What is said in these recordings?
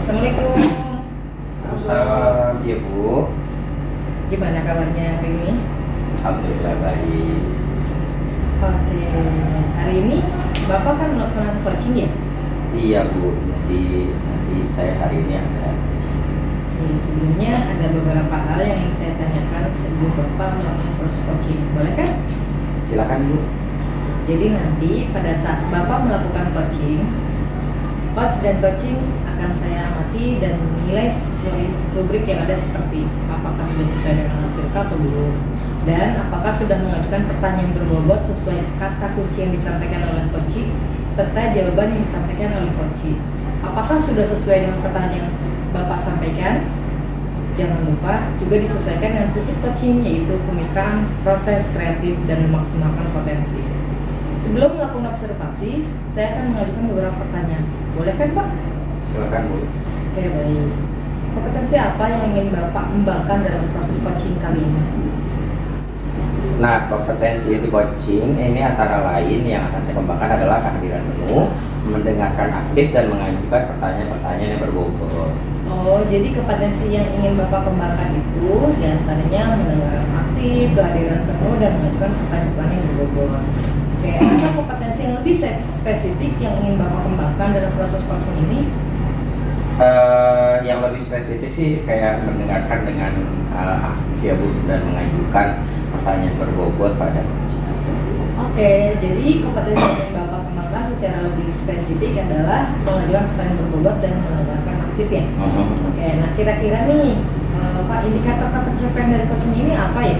Assalamualaikum. Salam, iya Bu. Gimana kabarnya hari ini? Alhamdulillah baik. Oke, hari ini Bapak kan melaksanakan coaching ya? Iya Bu, jadi nanti saya hari ini ada. Sebelumnya ada beberapa hal yang ingin saya tanyakan sebelum Bapak melakukan proses coaching. Boleh kan? Silakan Bu. Jadi nanti pada saat Bapak melakukan coaching, coach dan coaching akan saya amati dan menilai sesuai rubrik yang ada seperti apakah sudah sesuai dengan Al-Qur'an atau belum, dan apakah sudah mengajukan pertanyaan berbobot sesuai kata kunci yang disampaikan oleh coaching serta jawaban yang disampaikan oleh coaching. Apakah sudah sesuai dengan pertanyaan yang Bapak sampaikan? Jangan lupa juga disesuaikan dengan prinsip coaching, yaitu kemitraan, proses kreatif, dan memaksimalkan potensi. Sebelum melakukan observasi, saya akan mengajukan beberapa pertanyaan. Boleh kan Pak? Silakan Bu. Oke, baik. Kompetensi apa yang ingin Bapak kembangkan dalam proses coaching kali ini? Nah, kompetensi itu coaching ini antara lain yang akan saya kembangkan adalah kehadiran penuh, mendengarkan aktif dan mengajukan pertanyaan-pertanyaan yang berbobot. Oh, jadi kompetensi yang ingin Bapak kembangkan itu diantaranya mendengarkan aktif, kehadiran penuh, dan mengajukan pertanyaan-pertanyaan yang berbobot. Oke, apa kompetensi yang lebih spesifik yang ingin Bapak kembangkan dalam proses coaching ini? Yang lebih spesifik sih kayak mendengarkan dengan aktif ya Bu, dan mengajukan pertanyaan berbobot pada coaching. Oke, jadi kompetensi yang ingin Bapak kembangkan secara lebih spesifik adalah mengajukan pertanyaan berbobot dan mendengarkan aktif ya. Oke, nah kira-kira nih Pak, indikator tercapaian dari coaching ini apa ya?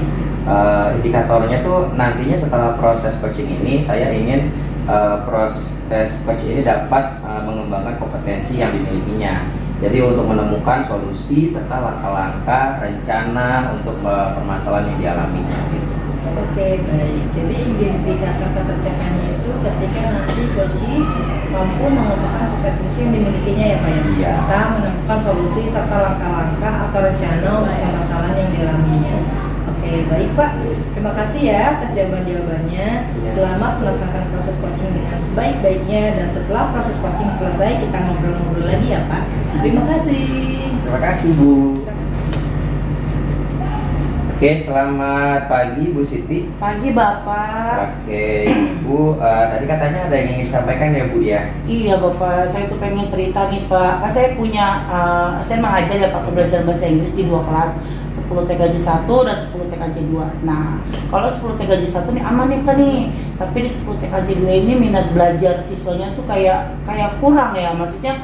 Indikatornya tuh nantinya setelah proses coaching ini saya ingin proses coaching ini dapat mengembangkan kompetensi yang dimilikinya. Jadi untuk menemukan solusi serta langkah-langkah rencana untuk permasalahan yang dialaminya gitu. Oke, baik. Jadi indikator tercapaiannya itu ketika nanti coaching mampu mengembangkan kompetensi yang dimilikinya ya Pak ya? Iya. Serta menemukan solusi serta langkah-langkah atau rencana untuk permasalahan yang dialaminya. Oke, baik Pak. Terima kasih ya atas jawaban-jawabannya. Iya. Selamat melaksanakan proses coaching dengan sebaik-baiknya, dan setelah proses coaching selesai kita ngobrol-ngobrol lagi ya Pak. Terima kasih. Terima kasih Bu. Oke, selamat pagi Bu Siti. Pagi Bapak. Oke Bu, tadi katanya ada yang ingin disampaikan ya Bu ya? Iya Bapak, saya tuh pengen cerita nih Pak. Kan saya punya, saya mengajar ya Pak pembelajaran bahasa Inggris di 2 kelas, 10 TKJ 1 dan 10 TKJ 2. Nah, kalau 10 TKJ 1 nih aman nih Pak nih. Tapi di 10 TKJ 2 ini minat belajar siswanya tuh kayak kurang ya. Maksudnya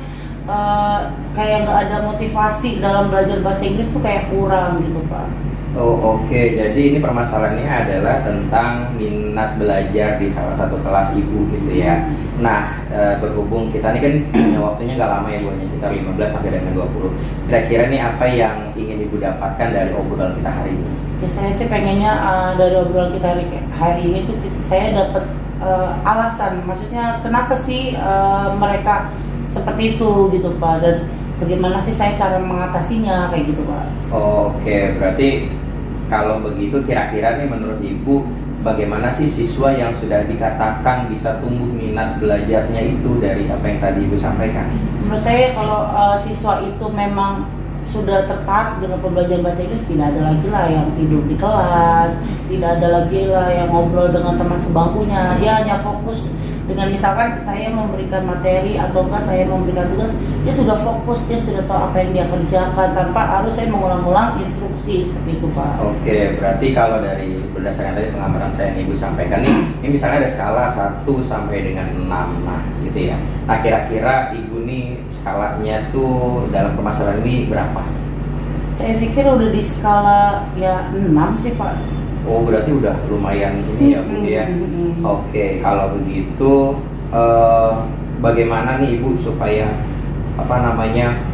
kayak nggak ada motivasi dalam belajar bahasa Inggris tuh kayak kurang gitu Pak. Oh oke, jadi ini permasalahannya adalah tentang minat belajar di salah satu kelas Ibu gitu ya. Nah, berhubung kita ini kan waktunya nggak lama ya Bu, hanya sekitar 15 sampai dengan 20. Kira-kira nih apa yang ingin Ibu dapatkan dari obrolan kita hari ini? Ya saya sih pengennya dari obrolan kita hari ini tuh saya dapat alasan, maksudnya kenapa sih mereka seperti itu gitu Pak, dan bagaimana sih saya cara mengatasinya kayak gitu Pak. Oh, oke, berarti kalau begitu kira-kira nih menurut Ibu bagaimana sih siswa yang sudah dikatakan bisa tumbuh minat belajarnya itu dari apa yang tadi Ibu sampaikan? Menurut saya kalau siswa itu memang sudah tertarik dengan pembelajaran bahasa Inggris, tidak ada lagi lah yang tidur di kelas, tidak ada lagi lah yang ngobrol dengan teman sebangkunya. Dia hanya fokus dengan misalkan saya memberikan materi atau enggak saya memberikan tugas, dia sudah fokus, dia sudah tahu apa yang dia kerjakan tanpa harus saya mengulang-ulang instruksi seperti itu Pak. Oke, berarti kalau dari berdasarkan tadi pengamatan saya yang Ibu sampaikan nih, ini misalnya ada skala 1 sampai dengan 6 nah gitu ya. Nah kira-kira Ibu nih skalanya tuh dalam permasalahan ini berapa? Saya pikir udah di skala ya 6 sih Pak. Oh berarti udah lumayan ini ya Bu ya. Oke, kalau begitu bagaimana nih Ibu supaya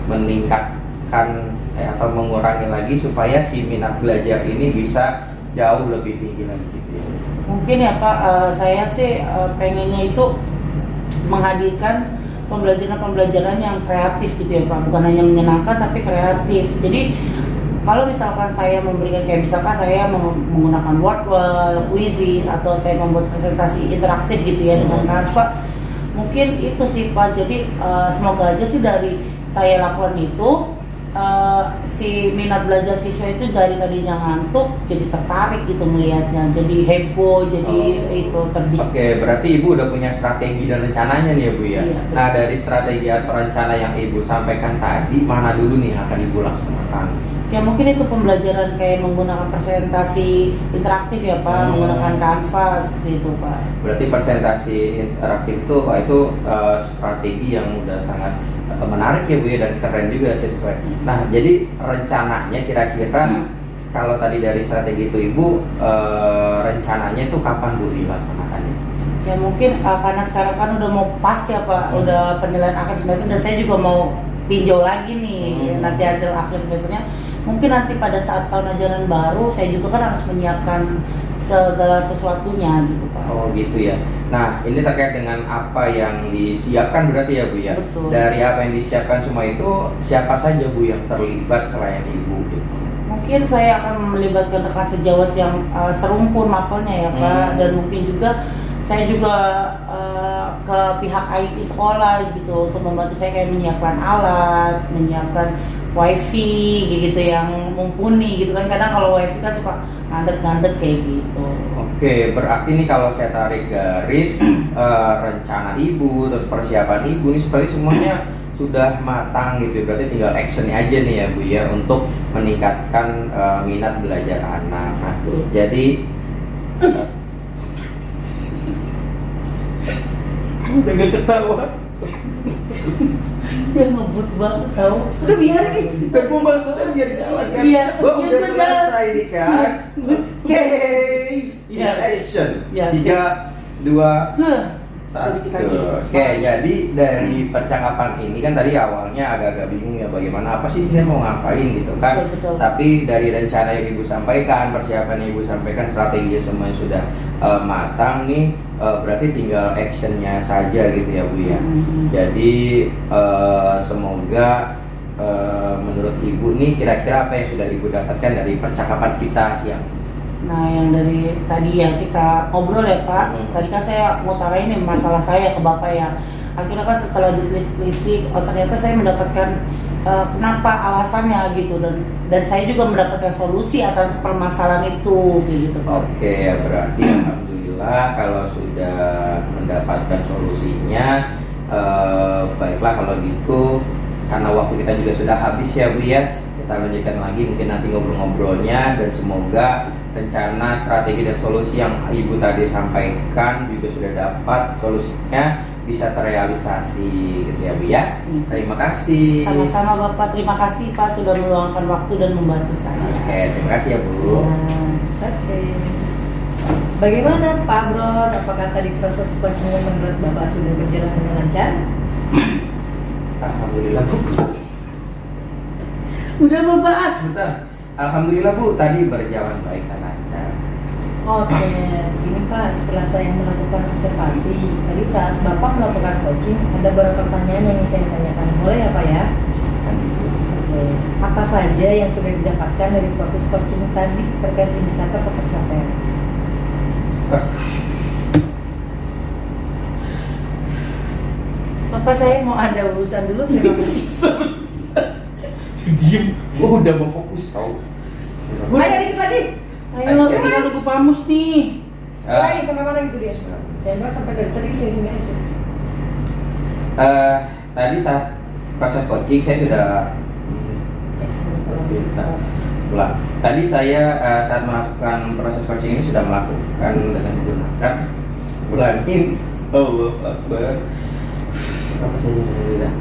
meningkatkan atau mengurangi lagi supaya si minat belajar ini bisa jauh lebih tinggi lagi gitu ya? Mungkin ya Pak, saya sih pengennya itu menghadirkan pembelajaran yang kreatif gitu ya Pak, bukan hanya menyenangkan tapi kreatif. Jadi kalau misalkan saya memberikan kayak misalkan saya menggunakan Word, Quizzes, atau saya membuat presentasi interaktif gitu ya dengan Canva, mungkin itu sih Pak. Jadi semoga aja sih dari saya lakukan itu si minat belajar siswa itu dari tadinya ngantuk jadi tertarik gitu melihatnya, jadi heboh, jadi itu Oke, berarti Ibu udah punya strategi dan rencananya nih ya Bu ya. Iya, Nah, dari strategi atau rencana yang Ibu sampaikan tadi, mana dulu nih yang akan Ibu laksanakan? ya mungkin itu pembelajaran kayak menggunakan presentasi interaktif ya Pak, menggunakan Canva seperti itu Pak. Berarti presentasi interaktif itu, strategi yang udah sangat menarik ya Bu ya, dan keren juga sih sesuai. Nah, jadi rencananya kira-kira kalau tadi dari strategi itu Ibu, rencananya itu kapan Bu dilaksanakannya? Ya mungkin karena sekarang kan udah mau pas ya Pak, udah penilaian akhir semester dan saya juga mau tinjau lagi nih nanti hasil akhir semesternya. Mungkin nanti pada saat tahun ajaran baru saya juga kan harus menyiapkan segala sesuatunya gitu Pak. Oh gitu ya. Nah, ini terkait dengan apa yang disiapkan berarti ya Bu ya. Betul. Dari apa yang disiapkan semua itu, siapa saja Bu yang terlibat selain Ibu gitu? Mungkin saya akan melibatkan rekan sejawat yang serumpun mapelnya ya Pak, dan mungkin juga saya juga ke pihak IT sekolah gitu untuk membantu saya kayak menyiapkan alat, menyiapkan wifi gitu yang mumpuni gitu kan, kadang kalau wifi kan suka ngandet-ngandet kayak gitu. Oke, berarti ini kalau saya tarik garis rencana Ibu, terus persiapan Ibu ini seperti semuanya sudah matang gitu, berarti tinggal actionnya aja nih ya Bu ya untuk meningkatkan minat belajar anak. Nah, jadi udah gak ketawa. Ya ngebut banget tau. Udah biarin nih. Pembahasannya biar jalan kan. Iya, Wah, biar udah jalan. selesai nih kan. Oke. Iya. Action. Iya, 3, 2, Jadi kita Satu. Oke, jadi dari percakapan ini kan tadi awalnya agak-agak bingung ya bagaimana apa sih saya mau ngapain gitu kan. Betul. Tapi dari rencana yang Ibu sampaikan, persiapan yang Ibu sampaikan, strategi semua sudah matang nih, berarti tinggal actionnya saja gitu ya Bu ya. Jadi semoga menurut Ibu nih kira-kira apa yang sudah Ibu dapatkan dari percakapan kita siang. Nah yang dari tadi ya kita ngobrol ya Pak, tadi kan saya ngutarain nih masalah saya ke Bapak ya. Akhirnya kan setelah ditelisik, ternyata saya mendapatkan kenapa alasannya gitu, dan saya juga mendapatkan solusi atas permasalahan itu gitu Pak. Oke, ya berarti alhamdulillah kalau sudah mendapatkan solusinya. Baiklah kalau gitu, karena waktu kita juga sudah habis ya Bu ya, kita lanjutkan lagi mungkin nanti ngobrol-ngobrolnya, dan semoga rencana, strategi dan solusi yang Ibu tadi sampaikan juga sudah dapat solusinya bisa terrealisasi gitu ya Bu ya. Terima kasih. Sama-sama Bapak, terima kasih Pak sudah meluangkan waktu dan membantu saya. Oke, terima kasih ya Bu. Oke. Bagaimana Pak Bro? Apakah tadi proses coaching menurut Bapak sudah berjalan dengan lancar? Alhamdulillah Bu. Udah membahas. Sebentar. Alhamdulillah Bu, tadi berjalan baik dan lancar. Oke, ini Pak, setelah saya melakukan observasi, tadi saat Bapak melakukan coaching, ada beberapa pertanyaan yang ingin saya tanyakan. Boleh ya Pak ya? Oke. Apa saja yang sudah didapatkan dari proses coaching tadi terkait indikator ketercapaian? Bapak saya mau ada urusan dulu, terima kasih. Diem. Oh, udah mau fokus tau. Ayo dikit lagi. Ayo, kita nunggu Pamus nih. Lain sampai mana gitu dia? Jangan sampai dari tadi sini aja. Tadi saat proses coaching saya sudah ulang. Tadi saya saat melakukan proses coaching ini sudah melakukan dengan menggunakan ulangin. Allah Akbar. Apa saja alhamdulillah.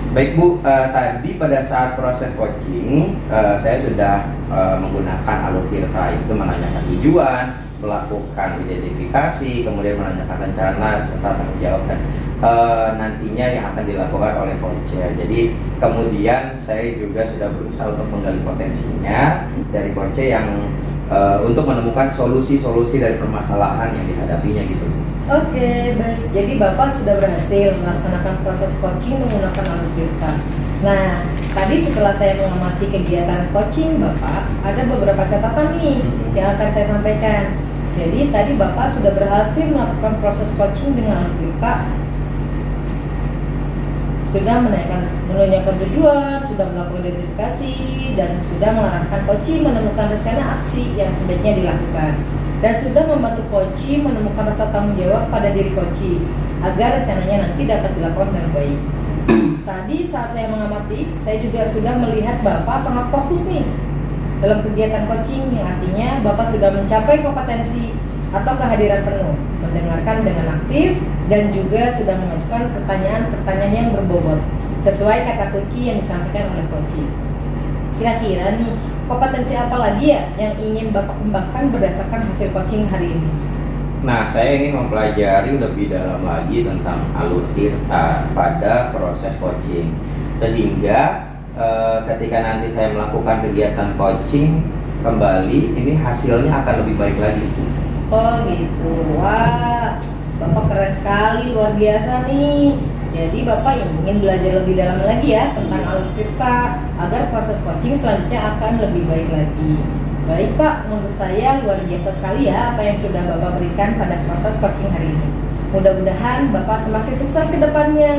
Baik Bu, tadi pada saat proses coaching saya sudah menggunakan alur Tirta, itu menanyakan tujuan, melakukan identifikasi, kemudian menanyakan rencana serta tanggung jawab dan nantinya yang akan dilakukan oleh coach. Jadi kemudian saya juga sudah berusaha untuk menggali potensinya dari coach yang untuk menemukan solusi-solusi dari permasalahan yang dihadapinya gitu. Oke, baik. Jadi Bapak sudah berhasil melaksanakan proses coaching menggunakan alur Tirta. Nah, tadi setelah saya mengamati kegiatan coaching Bapak, ada beberapa catatan nih yang akan saya sampaikan. Jadi tadi Bapak sudah berhasil melakukan proses coaching dengan alur Tirta. sudah menanyakan tujuan, sudah melakukan identifikasi, dan sudah mengarahkan coaching menemukan rencana aksi yang sebaiknya dilakukan, dan sudah membantu coaching menemukan rasa tanggung jawab pada diri coaching agar rencananya nanti dapat dilakukan dengan baik. Tadi saat saya mengamati, saya juga sudah melihat Bapak sangat fokus nih dalam kegiatan coaching, yang artinya Bapak sudah mencapai kompetensi atau kehadiran penuh, mendengarkan dengan aktif, dan juga sudah mengajukan pertanyaan-pertanyaan yang berbobot sesuai kata kunci yang disampaikan oleh coaching. Kira-kira nih, kompetensi apa lagi ya yang ingin Bapak kembangkan berdasarkan hasil coaching hari ini? Nah, saya ingin mempelajari lebih dalam lagi tentang alur tirta pada proses coaching, sehingga ketika nanti saya melakukan kegiatan coaching kembali, ini hasilnya akan lebih baik lagi. Oh gitu, wah Bapak keren sekali, luar biasa nih. Jadi Bapak ingin belajar lebih dalam lagi ya tentang alur tirta agar proses coaching selanjutnya akan lebih baik lagi. Baik Pak, menurut saya luar biasa sekali ya apa yang sudah Bapak berikan pada proses coaching hari ini. Mudah-mudahan Bapak semakin sukses ke depannya.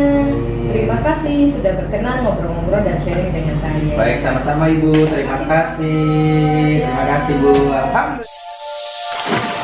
Terima kasih sudah berkenan ngobrol-ngobrol dan sharing dengan saya. Baik, sama-sama Ibu. Terima kasih. Terima kasih Bu. Alhamdulillah.